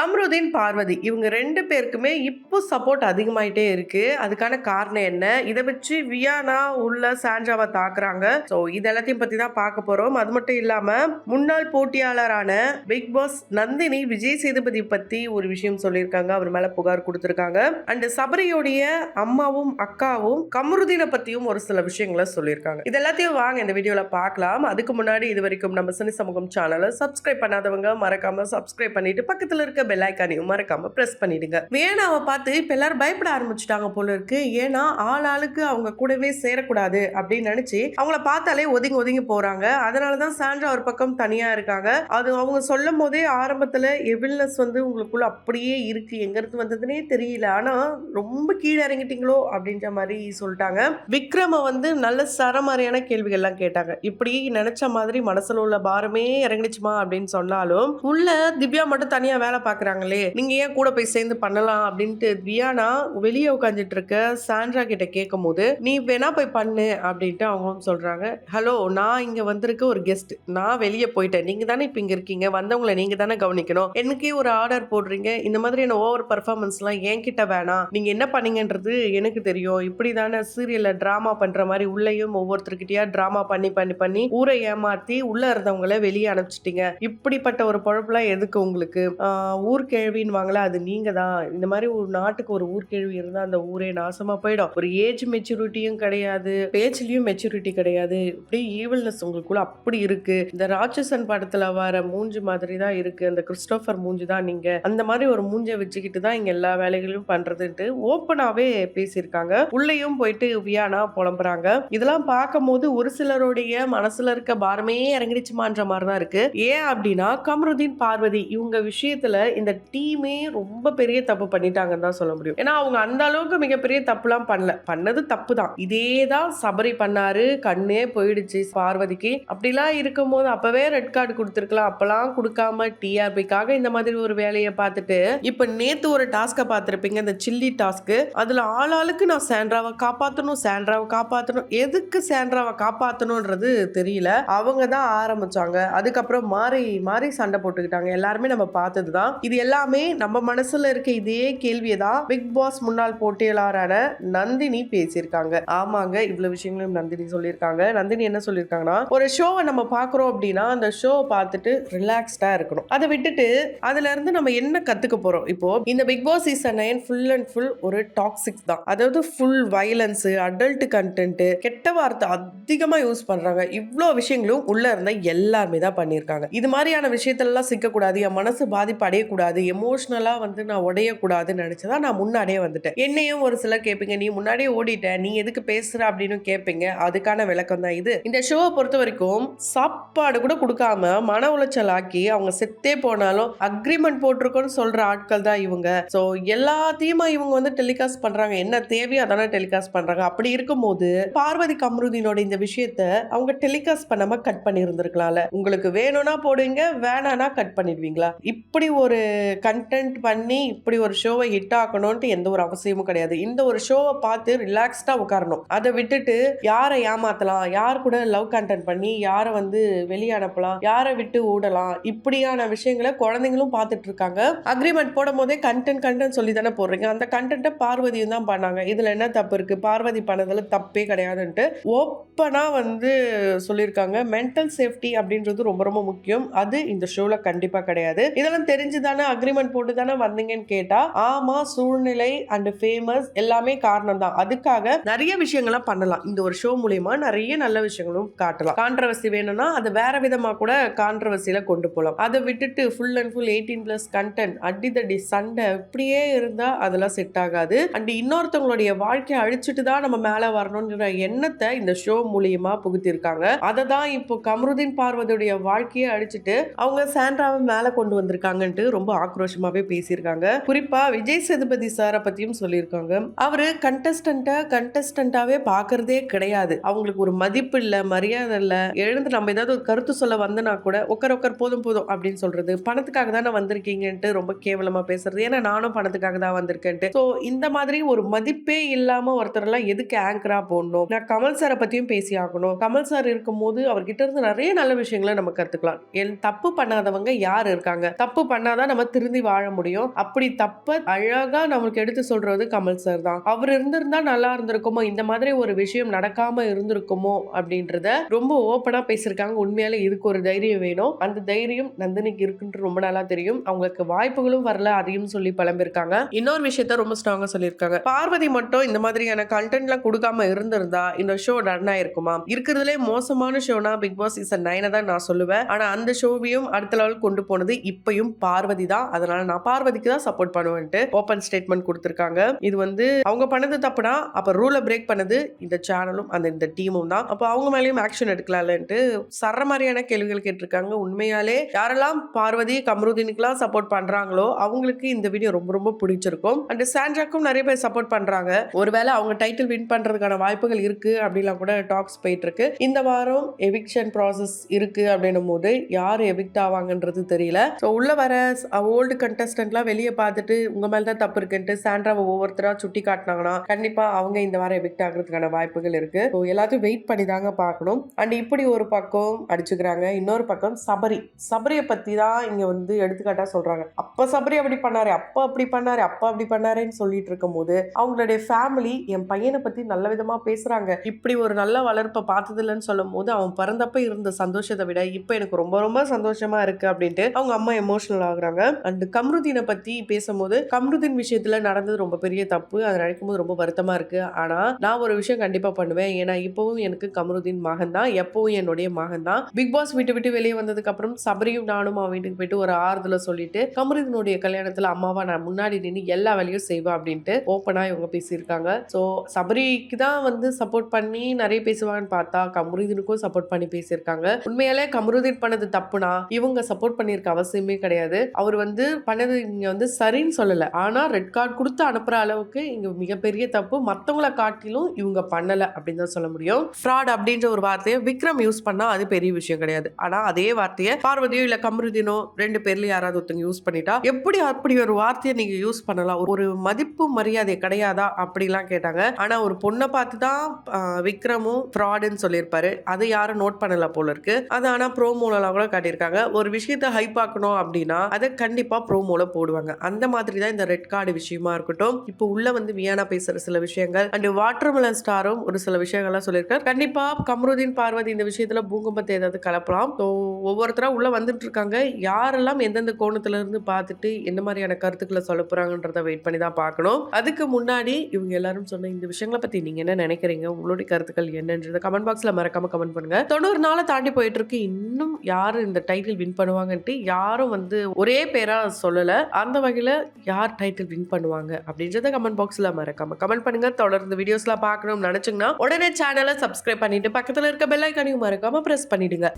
கம்ருதீன், பார்வதி இவங்க 2 பேருக்குமே இப்போ சப்போர்ட் அதிகமாயிட்டே இருக்கு. அதுக்கான காரணம் என்ன? இத வச்சு வியானா உள்ள சாண்ட்ராவ தாக்குறாங்க. இது எல்லாத்தையும் பத்தி தான் பார்க்க போறோம். அது மட்டும் இல்லாம முன்னாள் போட்டியாளரான பிக் பாஸ் நந்தினி விஜய் சேதுபதி பத்தி ஒரு விஷயம் சொல்லியிருக்காங்க. அவர் மேல புகார் கொடுத்திருக்காங்க. அண்ட் சபரியோடைய அம்மாவும் அக்காவும் கம்ருதீனை பத்தியும் ஒரு சில விஷயங்களை சொல்லியிருக்காங்க. இது எல்லாத்தையும் வாங்க இந்த வீடியோல பார்க்கலாம். அதுக்கு முன்னாடி இது வரைக்கும் நம்ம சினி சமூகம் சேனலை சப்ஸ்கிரைப் பண்ணாதவங்க மறக்காம சப்ஸ்கிரைப் பண்ணிட்டு பக்கத்துல இருக்க பெல் ஐகானையும் மறக்காம பிரஸ் பண்ணிடுங்க. வேணாவை பார்த்து இப்ப எல்லாரும் பயப்பட ஆரம்பிச்சுட்டாங்க போல இருக்கு. ஏன்னா ஆளாளுக்கு அவங்க கூடவே சேரக்கூடாது அப்படின்னு நினைச்சு அவங்கள பார்த்தாலே ஒதுங்கி ஒதுங்கி போறாங்க. அதனாலதான் சாண்ட்ரா ஒரு பக்கம் தனியா இருக்காங்க. அது அவங்க சொல்லும் போதே ஆரம்பத்துல எவில்னஸ் உங்களுக்குள்ள அப்படியே இருக்கு, எங்க இருந்து வந்ததுன்னே தெரியல, ஆனா ரொம்ப கீழே இறங்கிட்டீங்களோ அப்படின்ற மாதிரி சொல்லிட்டாங்க. விக்ரம நல்ல சரமாரியான கேள்விகள்லாம் கேட்டாங்க. இப்படி நினைச்ச மாதிரி மனசுல உள்ள பாரமே இறங்கிடுச்சுமா அப்படின்னு சொன்னாலும் உள்ள திவ்யா மட்டும் தனியா வேலை பாக்குறாங்களே, நீங்க ஏன் கூட போய் சேர்ந்து பண்ணலாம் அப்படின்ட்டு வியானா வெளியே உட்காந்துட்டு இருக்க சாண்ட்ரா கிட்ட கேட்கும் போது நீ வேணா போய் பண்ணு அப்படின்ட்டு அவங்களும் சொல்றாங்க. ஹலோ, நான் இங்க வந்திருக்க ஒரு கெஸ்ட், நான் வெளியே போயிட்டேன், நீங்க தானே இப்ப இங்க இருக்கீங்க, வந்தவங்களை நீங்க தானே கவனிக்கணும், எனக்கே ஒரு ஆர்டர் போடுறீங்க, இந்த மாதிரி என்ன ஓவர் பர்ஃபார்மன்ஸ் எல்லாம் என்கிட்ட வேணாம், நீங்க என்ன பண்ணீங்கன்றது எனக்கு தெரியும், இப்படிதானே சீரியல்ல டிராமா பண்ற மாதிரி உள்ளேயும் ஒவ்வொருத்தருக்கிட்டயா டிராமா பண்ணி பண்ணி பண்ணி ஊரை ஏமாத்தி உள்ள இருந்தவங்களை வெளியே அனுப்பிச்சிட்டீங்க, இப்படிப்பட்ட ஒரு பொழப்புலாம் எதுக்கு உங்களுக்கு, ஊர்கேள்வின்னு வாங்கல, அது நீங்க தான், இந்த மாதிரி ஒரு நாட்டுக்கு ஒரு ஊர்கேள்வி இருந்தா அந்த ஊரே நாசமா போயிடும், ஒரு ஏஜ் மெச்சூரிட்டியும் கிடையாது, பேச்சிலையும் மெச்சூரிட்டி கிடையாது, இப்படி ஈவில்னஸ் உங்களுக்குள்ள அப்படி இருக்கு, இந்த ராட்சசன் படத்துல வர மூஞ்சி மாதிரி தான் இருக்கு, அந்த கிறிஸ்டோபர் மூஞ்சி தான் நீங்க, அந்த மாதிரி ஒரு மூஞ்சை வச்சுக்கிட்டு தான் இங்க எல்லா வேலைகளையும் பண்றதுன்ட்டு ஓப்பனாவே பேசியிருக்காங்க. உள்ளேயும் போயிட்டு வியானா புலம்புறாங்க. இதெல்லாம் பார்க்கும் போது ஒரு சிலருடைய மனசுல இருக்க பாரமே இறங்கிடுச்சுமான்ற மாதிரி தான் இருக்கு. ஏன் அப்படின்னா கம்ருதீன், பார்வதி இவங்க விஷயத்துல இந்த டீமே ரொம்ப பெரிய தப்பு பண்ணிட்டாங்கன்னு தான் சொல்ல முடியும். ஏன்னா அவங்க அந்த அளவுக்கு மிகப்பெரிய தப்புலாம் பண்ணல, பண்ணது தப்பு தான். இதேதான் சபரி பண்ணாரு, கண்ணே போயிடுச்சு பார்வதிக்கு. அப்படிலாம் இருக்கும் போது அப்பவே ரெட் கார்டு கொடுத்துருக்கலாம், அப்பெல்லாம் கொடுக்காம டிஆர்பிக்காக இந்த மாதிரி ஒரு வேலையை பார்த்துட்டு இப்ப நேத்து ஒரு டாஸ்க பார்த்திருப்பீங்க, இந்த சில்லி டாஸ்க். அதுல ஆளாளுக்கு நான் சாண்ட்ராவை காப்பாத்தணும், சாண்ட்ராவை காப்பாத்தணும், எதுக்கு சாண்ட்ராவை காப்பாத்தணும்ன்றது தெரியல. அவங்க தான் ஆரம்பிச்சாங்க, அதுக்கப்புறம் மாறி மாறி சண்டை போட்டுக்கிட்டாங்க. எல்லாருமே நம்ம பார்த்ததுதான். இது எல்லாமே நம்ம மனசுல இருக்க இதே கேள்வியை தான் பிக் பாஸ் முன்னாள் போட்டியாளரான நந்தினி பேசியிருக்காங்க. ஆமாங்க, இவ்வளவு விஷயங்களும் நந்தினி சொல்லியிருக்காங்க. நந்தினி என்ன சொல்லியிருக்காங்கன்னா, ஒரு ஷோவை நம்ம பார்க்குறோம் அப்படின்னா அந்த ஷோவை பார்த்துட்டு ரிலாக்ஸ்டா இருக்கணும், அதை விட்டுட்டு அதுல இருந்து நம்ம என்ன கத்துக்க போறோம். இப்போ இந்த Bigg Boss season 9 full and full ஒரு டாக்ஸிக் தான், அதாவது ஃபுல் வயலன்ஸ், அடல்ட் கண்டென்ட், கெட்ட வார்த்தை அதிகமா யூஸ் பண்றாங்க. இவ்வளோ விஷயங்களும் உள்ள இருந்த எல்லாருமே தான் பண்ணியிருக்காங்க. இது மாதிரியான விஷயத்தெல்லாம் சிக்கக்கூடாது, என் மனசு பாதிப்பு அடையக்கூடாது, எமோஷனலா நான் உடையக்கூடாதுன்னு நினைச்சதான் நான் முன்னாடியே வந்துட்டேன். என்னையும் ஒரு சிலர் கேட்பீங்க, நீ முன்னாடியே ஓடிட்ட, நீ எதுக்கு பேசுற அப்படின்னு கேட்பீங்க. அதுக்கான விளக்கம் தான் இது. இந்த ஷோவை பொறுத்த வரைக்கும் சாப்பாடு கூட கொடுக்காம மன உளைச்சல் ஆக்கி அவங்க செத்தே போனாலும் அக்ரிமெண்ட் போட்டிருக்கோன்னு சொல்ற ஆட்கள் தான் இவங்க. சோ எல்லாத்தையும் இவங்க டெலிகாஸ்ட் பண்றாங்க, என்ன தேவையோ அதான டெலிகாஸ்ட் பண்றாங்க. அப்படி இருக்கும்போது பார்வதி கம்ருதீனோட இந்த விஷயத்த அவங்க டெலிகாஸ்ட் பண்ணாம கட் பண்ணி இருந்திருக்கலாம்ல. உங்களுக்கு வேணும்னா போடுவீங்க, வேணானா கட் பண்ணிடுவீங்களா? இப்படி ஒரு கண்டென்ட் பண்ணி இப்படி ஒரு ஷோவை ஹிட் ஆக்கணும்ட்டு எந்த ஒரு அவசியமும் கிடையாது. இந்த ஒரு ஷோவை பார்த்து ரிலாக்ஸ்டா உட்காரணும். அதை விட்டுட்டு யாரை ஏமாத்தலாம், யார் கூட லவ் கண்டென்ட் பண்ணி யாரை வெளியே அனுப்பலாம், யாரை விட்டு ஓடலாம், இப்படியான விஷயங்களை குழந்தைங்களும் பார்த்துட்டு இருக்காங்க. அக்ரிமெண்ட் போடும் போதே கண்டென்ட் சொல்லி தானே போடுறீங்க, அந்த கண்டென்ட்டை பார்வதியும் தான் பண்ணாங்க. இதுல என்ன தப்பு இருக்கு, பார்வதி பண்ணதுல தப்பே கிடையாதுன்ட்டு ஓப்பனா சொல்லியிருக்காங்க. மென்டல் சேஃப்டி அப்படின்றது ரொம்ப ரொம்ப முக்கியம், அது இந்த ஷோல கண்டிப்பா கிடையாது. இதெல்லாம் தெரிஞ்சுதானே அக்ரிமெண்ட் போட்டு தானே வந்தீங்கன்னு கேட்டா ஆமா, சூழ்நிலை அண்ட் ஃபேமஸ் எல்லாமே காரணம் தான். அதுக்காக நிறைய விஷயங்கள்லாம் பண்ணலாம். இந்த ஒரு ஷோ மூலமா நிறைய நல்ல விஷயங்களும் காட்டலாம். கான்ட்ரவர்சி வேணும்னா அது வேற விதமா கூட கான்ட்ரவர்சியில கொண்டு போகலாம். அதை விட்டுட்டு ஃபுல் அண்ட் ஃபுல் 18+ கண்டென்ட், அடிதடி சண்டை இப்படியே இருந்தா அதெல்லாம் செட் ஆகாது. அண்ட் இன்னொருத்தவங்களுடைய வாழ்க்கையை அழிச்சிட்டு தான் நம்ம மேல வரணும்ன்ற எண்ணத்தை இந்த ஷோ மூலியமா புகுத்திருக்காங்க. அதை தான் இப்போ கம்ருதீன், பார்வதியுடைய வாழ்க்கையை அழிச்சிட்டு அவங்க சாண்ட்ராவை மேல கொண்டு வந்திருக்காங்கன்ட்டு ரொம்ப ஆக்ரோஷமாவே பேசியிருக்காங்க. குறிப்பா விஜய் சேதுபதி சாரை பத்தியும் சொல்லியிருக்காங்க. அவரு கண்டஸ்டன்டாவே பாக்குறதே கிடையாது, அவங்களுக்கு ஒரு மதிப்பு இல்ல, மரியாதை இல்ல, எழுந்து நம்ம ஏதாவது ஒரு கருத்து சொல்ல வந்தனா கூட உட்கார் போதும் போதும் அப்படின்னு சொல்றது, பணத்துக்காக தானே வந்திருக்கீங்கன்ட்டு ரொம்ப கேவலமா பேசுறது, ஏன்னா நானும் பணத்துக்காக தான் வந்திருக்கேன்ட்டு. சோ இந்த மாதிரி ஒரு மதிப்பே இல்லாம ஒருத்தர் எல்லாம் எதுக்கு ஆங்கரா போடணும். நான் கமல் சாரை பத்தியும் பேசி ஆகணும். கமல் சார் இருக்கும் போது அவர்கிட்ட இருந்து நிறைய நல்ல விஷயங்களை நம்ம கத்துக்கலாம். தப்பு பண்ணாதவங்க யார் இருக்காங்க, தப்பு பண்ணாதான் நம்ம திருந்தி வாழ முடியும். அப்படி தப்ப அழகா நமக்கு எடுத்து சொல்றது கமல் சார் தான். அவர் இருந்திருந்தா நல்லா இருந்திருக்குமோ, இந்த மாதிரி ஒரு விஷயம் நடக்காம இருந்திருக்குமோ அப்படின்றத ரொம்ப ஓப்பனா பேசியிருக்காங்க. உண்மையாலே இதுக்கு ஒரு தைரியம் வேணும். அந்த தைரியம் நந்தினிக்கு இருக்குன்னு ரொம்ப நாளா தெரியும். அவங்களுக்கு வாய்ப்புகளும் வரல, அதையும் சொல்லி புலம்பிருக்காங்க. இன்னொரு விஷயத்த ரொம்ப ஸ்ட்ராங்கா சொல்லியிருக்காங்க. பார்வதி மட்டும் இந்த மாதிரியான கண்டென்ட்லாம் கொடுக்காம இருந்திருந்தா இந்த ஷோ ரன் ஆயிருக்குமா? இருக்கிறதுலே மோசமான ஷோனா பிக் பாஸ் சீசன் 9 தான் நான் சொல்லுவேன். ஆனா அந்த ஷோவையும் அடுத்த லெவல் கொண்டு போனது இப்பயும் பார்வதி தான். அதனால நான் பார்வதிக்கு தான் சப்போர்ட் பண்ணுவேன்ட்டு ஓபன் ஸ்டேட்மெண்ட் கொடுத்திருக்காங்க. இது வந்து அவங்க பண்ணது தப்புனா அப்ப ரூலை பிரேக் பண்ணது இந்த சேனலும் இந்த டீமும் தான். அப்ப அவங்க மேலயும் ஆக்ஷன் எடுக்கலாம்ட்டு சர மாதிரியான கேள்விகள் கேட்டிருக்காங்க. உண்மையாலே யாரெல்லாம் பார்வதி கமருதீனுக்குலாம் சப்போர்ட் பண்றாங்களோ அவங்களுக்கு இந்த வீடியோ ரொம்ப ரொம்ப பிடிச்சிருக்கும். அண்ட் சாண்ட்ராக்கும் நிறைய பேர் சப்போர்ட் பண்றாங்க. ஒருவேளை அவங்க டைட்டில் வின் பண்றதுக்கான வாய்ப்புகள் இருக்கு அப்படிலாம் கூட டாக்ஸ் போயிட்டு இருக்கு. இந்த வாரம் எவிக்ஷன் ப்ராசஸ் இருக்கு அப்படின்னும் போது யார் எவிக்ட் ஆவாங்கன்றது தெரியல. ஸோ உள்ள வர ஓல்டு கண்டஸ்டன்ட்லாம் வெளியே பார்த்துட்டு உங்க மேல தான் தப்பு இருக்குன்ட்டு சாண்ட்ராவை ஒவ்வொருத்தரா சுட்டி காட்டினாங்கன்னா கண்டிப்பா அவங்க இந்த வாரம் எவிக்ட் ஆகிறதுக்கான வாய்ப்புகள் இருக்கு. ஸோ எல்லாத்தையும் வெயிட் பண்ணி தாங்க பார்க்கணும். அண்ட் இப்படி ஒரு பக்கம் அடிச்சுக்கிறாங்க, இன்னொரு பக்கம் சபரியை பத்தி தான் இங்க வந்து எடுத்துக்காட்டா சொல்றாங்க. அப்ப சபரி அப்படி பண்ணாரு, அப்ப அப்படி பண்ணாரு, அப்ப அப்படி பண்ணாருன்னு சொல்லிட்டு இருக்கும் போது அவங்களுடைய ஃபேமிலி என் பையனை பத்தி நல்ல விதமா பேசுறாங்க. இப்படி ஒரு நல்ல வளர்ப்பை பார்த்தது இல்லைன்னு சொல்லும் போது அவன் பிறந்தப்ப இருந்த சந்தோஷத்தை விட இப்ப எனக்கு ரொம்ப ரொம்ப சந்தோஷமா இருக்கு அப்படின்ட்டு அவங்க அம்மா எமோஷனல் ஆகுறாங்க. அண்ட் கம்ருதீனை பத்தி பேசும்போது கம்ருதீன் விஷயத்துல நடந்தது ரொம்ப பெரிய தப்பு. அதை நினைக்கும் போது ரொம்ப வருத்தமா இருக்கு. ஆனா நான் ஒரு விஷயம் கண்டிப்பா பண்ணுவேன். ஏன்னா இப்பவும் எனக்கு கம்ருதீன் மகன் தான், எப்பவும் என்னுடைய மகன் தான். பிக் பாஸ் விட்டு வெளியே வந்ததுக்கு அப்புறம் சபரியும் நானும் அவன் வீட்டுக்கு போயிட்டு ஒரு ஆறுதல சொல்லிட்டு கமருதீனுடைய கல்யாணத்துல அம்மாவா நான் முன்னாடி நின்று எல்லா வேலையும் செய்வேன் அப்படின்ட்டு ஓப்பனா இவங்க பேசியிருக்காங்க. ஸோ சபரிக்கு தான் வந்து சப்போர்ட் பண்ணி நிறைய பேசுவாங்கன்னு பார்த்தா கமருதீனுக்கும் சப்போர்ட் பண்ணி பேசியிருக்காங்க. உண்மையாலே கமருதீன் பண்ணது தப்புனா இவங்க சப்போர்ட் பண்ணியிருக்க அவசியமே கிடையாது. அவர் வந்து பண்ணது இங்க வந்து சரின்னு சொல்லல, ஆனா ரெட் கார்டு கொடுத்து அனுப்புற அளவுக்கு இங்க மிகப்பெரிய தப்பு மத்தவங்களை காட்டிலும் இவங்க பண்ணல அப்படின்னு தான் சொல்ல முடியும். ஃப்ராட் அப்படின்ற ஒரு வார்த்தையை விக்ரம் யூஸ் பண்ணா அது பெரிய விஷயம் கிடையாது. ஆனா அதே வார்த்தையை பார்வதியோ இல்ல கமருதீனோ ரெண்டு பேர்ல யாராவது ஒருத்தங்க யூஸ் பண்ணிட்டா எப்படி அப்படி ஒரு வார்த்தையை நீங்க யூஸ் பண்ணலாம்? ஒரு மதிப்பு மரியாதை கிடையாதா அப்படிலாம் கேட்டாங்க. ஆனா ஒரு பொண்ணை பார்த்து தான் விக்ரமும் ஃப்ராடுன்னு சொல்லியிருப்பாரு. அதை யாரும் நோட் பண்ணல போல இருக்கு. அது ஆனா ப்ரோமோலாம் கூட காட்டியிருக்காங்க. ஒரு விஷயத்தை ஹைப் ஆக்கணும் அப்படின்னா அதை கண்டிப்பா ப்ரோமோல போடுவாங்க. அந்த மாதிரி தான் இந்த ரெட் கார்டு விஷயமா இருக்கட்டும். இப்போ உள்ள வந்து வியானா பேசுற சில விஷயங்கள் அண்ட் வாட்டர்மெலன் ஸ்டாரும் ஒரு சில விஷயங்கள்லாம் சொல்லியிருக்காரு. கண்டிப்பா கமருதீன் பார்வதி இந்த விஷயத்துல பூகம்பத்தை ஏதாவது கலப்பலாம். ஒவ்வொருத்தரா உள்ள வந்துட்டு இருக்காங்க. யாரெல்லாம் எந்தெந்த கோணத்துல இருந்து பார்த்துட்டு என்ன மாதிரியான கருத்துக்களை சொல்ல போறாங்கன்றத வெயிட் பண்ணி தான் பார்க்கணும். அதுக்கு முன்னாடி இவங்க எல்லாரும் சொன்ன இந்த விஷயங்களை பத்தி நீங்க என்ன நினைக்கிறீங்க? உங்களுடைய கருத்துக்கள் என்னன்றத கமெண்ட் பாக்ஸ்ல மறக்காம கமெண்ட் பண்ணுங்க. 90 நாளை தாண்டி போயிட்டு இருக்கு. இன்னும் யாரு இந்த டைட்டில் வின் பண்ணுவாங்கன்ட்டு யாரும் வந்து ஒரே பேரா சொல்லல. அந்த வகையில யார் டைட்டில் வின் பண்ணுவாங்க அப்படின்றத கமெண்ட் பாக்ஸ்ல மறக்காம கமெண்ட் பண்ணுங்க. தொடர்ந்து வீடியோஸ்லாம் பார்க்கணும்னு நினைச்சீங்கன்னா உடனே சேனலை சப்ஸ்கிரைப் பண்ணிட்டு பக்கத்துல இருக்க பெல் ஐகானையும் மறக்காம பிரஸ் பண்ணிடுங்க.